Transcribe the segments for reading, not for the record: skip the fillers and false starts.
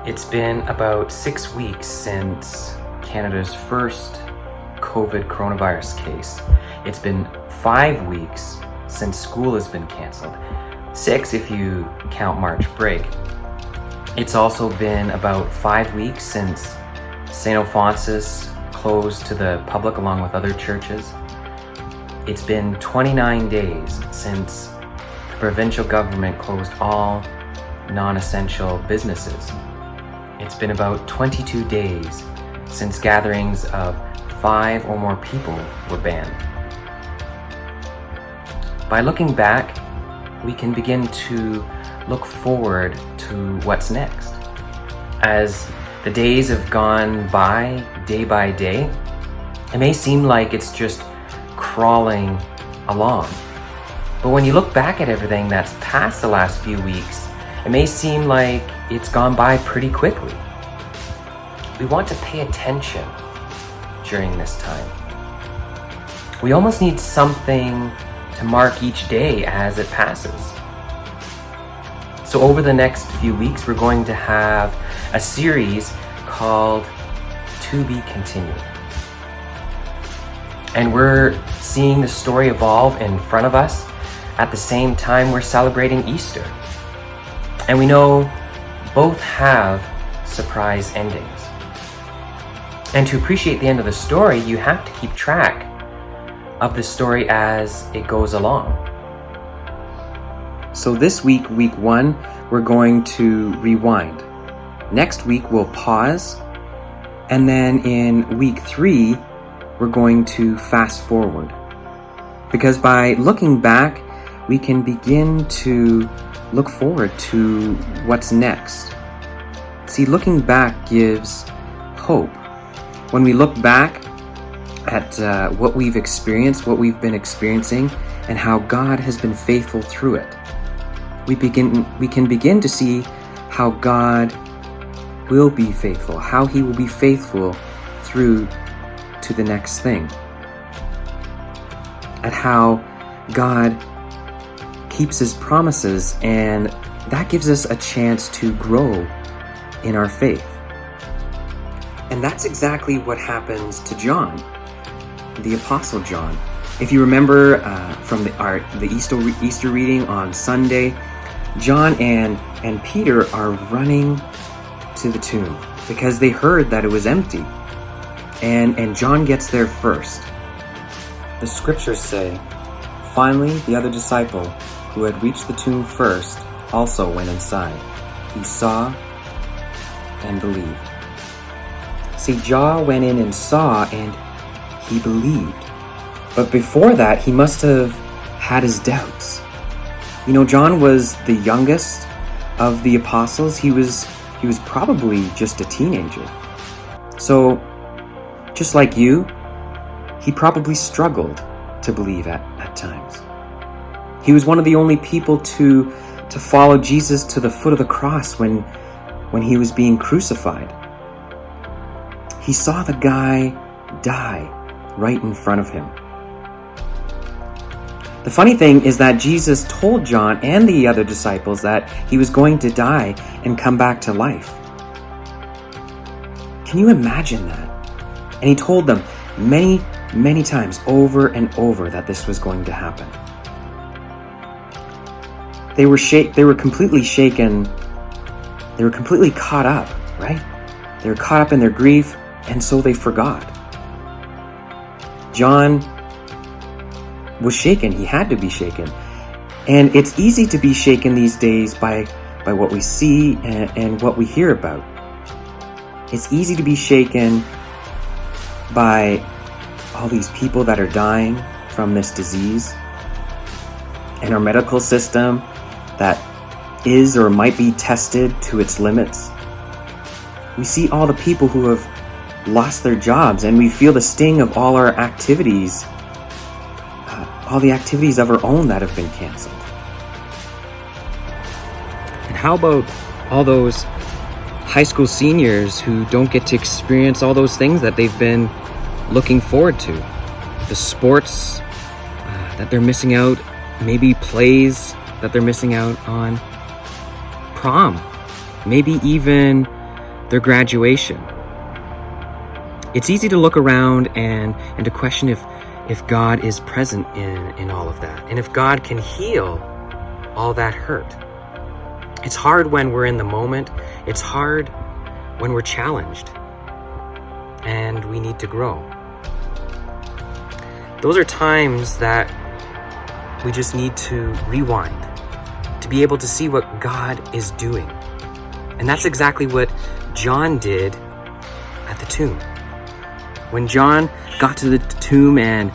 It's been about 6 weeks since Canada's first COVID coronavirus case. It's been 5 weeks since school has been cancelled. 6 if you count March break. It's also been about 5 weeks since St. Alphonsus closed to the public along with other churches. It's been 29 days since the provincial government closed all non-essential businesses. It's been about 22 days since gatherings of 5 or more people were banned. By looking back, we can begin to look forward to what's next. As the days have gone by day, it may seem like it's just crawling along. But when you look back at everything that's passed the last few weeks, it may seem like it's gone by pretty quickly. We want to pay attention during this time. We almost need something to mark each day as it passes. So over the next few weeks, we're going to have a series called To Be Continued. And we're seeing the story evolve in front of us at the same time we're celebrating Easter. And we know both have surprise endings. And to appreciate the end of the story, you have to keep track of the story as it goes along. So this week, week 1, we're going to rewind. Next week, we'll pause. And then in week 3, we're going to fast forward. Because by looking back, we can begin to look forward to what's next. See, looking back gives hope. When we look back at what we've experienced, what we've been experiencing, and how God has been faithful through it, we can begin to see how God will be faithful, how He will be faithful through to the next thing, at how God keeps His promises, and that gives us a chance to grow in our faith. And that's exactly what happens to John, the Apostle John. If you remember from the Easter reading on Sunday, John and Peter are running to the tomb because they heard that it was empty. And John gets there first. The scriptures say, "Finally, the other disciple who had reached the tomb first also went inside. He saw and believed." See, John went in and saw and he believed. But before that, he must have had his doubts. You know, John was the youngest of the apostles. He was probably just a teenager. So, just like you, he probably struggled to believe at times. He was one of the only people to follow Jesus to the foot of the cross when he was being crucified. He saw the guy die right in front of him. The funny thing is that Jesus told John and the other disciples that he was going to die and come back to life. Can you imagine that? And he told them many, many times over and over that this was going to happen. They were completely shaken. They were completely caught up, right? They were caught up in their grief, and so they forgot. John was shaken. He had to be shaken. And it's easy to be shaken these days by what we see and what we hear about. It's easy to be shaken by all these people that are dying from this disease, and our medical system that is or might be tested to its limits. We see all the people who have lost their jobs, and we feel the sting of all our activities, all the activities of our own that have been canceled. And how about all those high school seniors who don't get to experience all those things that they've been looking forward to? The sports that they're missing out, maybe plays that they're missing out on, prom, maybe even their graduation. It's easy to look around and to question if God is present in all of that, and if God can heal all that hurt. It's hard when we're in the moment. It's hard when we're challenged and we need to grow. Those are times that we just need to rewind, to be able to see what God is doing. And that's exactly what John did at the tomb. When John got to the tomb and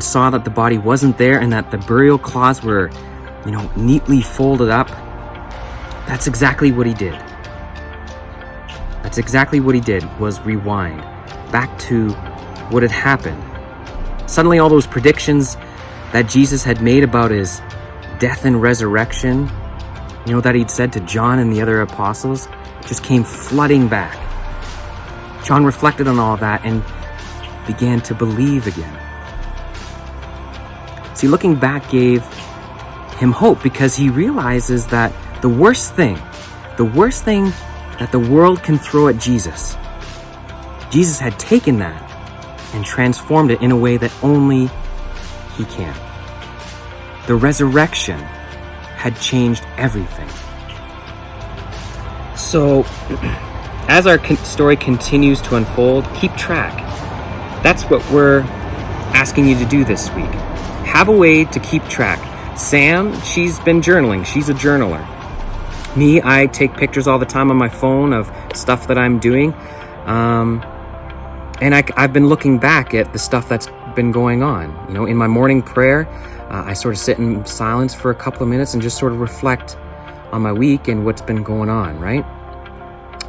saw that the body wasn't there and that the burial cloths were, neatly folded up, that's exactly what he did. That's exactly what he did, was rewind back to what had happened. Suddenly all those predictions that Jesus had made about his death and resurrection, that he'd said to John and the other apostles, just came flooding back. John reflected on all that and began to believe again. See, looking back gave him hope, because he realizes that the worst thing that the world can throw at Jesus had taken that and transformed it in a way that only he can. The resurrection had changed everything. So, as our story continues to unfold, keep track. That's what we're asking you to do this week. Have a way to keep track. Sam, she's been journaling. She's a journaler. Me, I take pictures all the time on my phone of stuff that I'm doing. And I've been looking back at the stuff that's been going on. In my morning prayer, I sort of sit in silence for a couple of minutes and just sort of reflect on my week and what's been going on, right?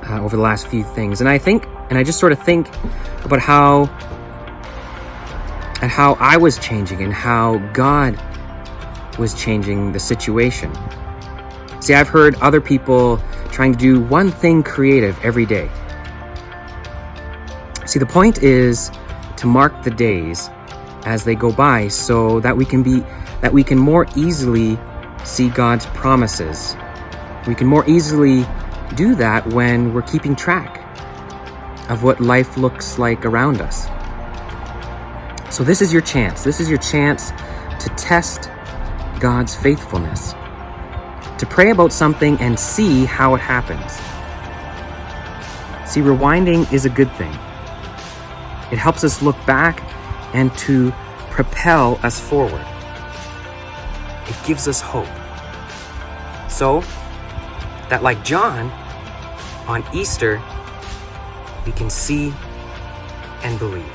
Over the last few things. And I just sort of think about how I was changing and how God was changing the situation. See, I've heard other people trying to do one thing creative every day. See, the point is to mark the days as they go by so that we can more easily see God's promises. We can more easily do that when we're keeping track of what life looks like around us. So this is your chance. This is your chance to test God's faithfulness, to pray about something and see how it happens. See, rewinding is a good thing. It helps us look back and to propel us forward. It gives us hope. So that, like John, on Easter, we can see and believe.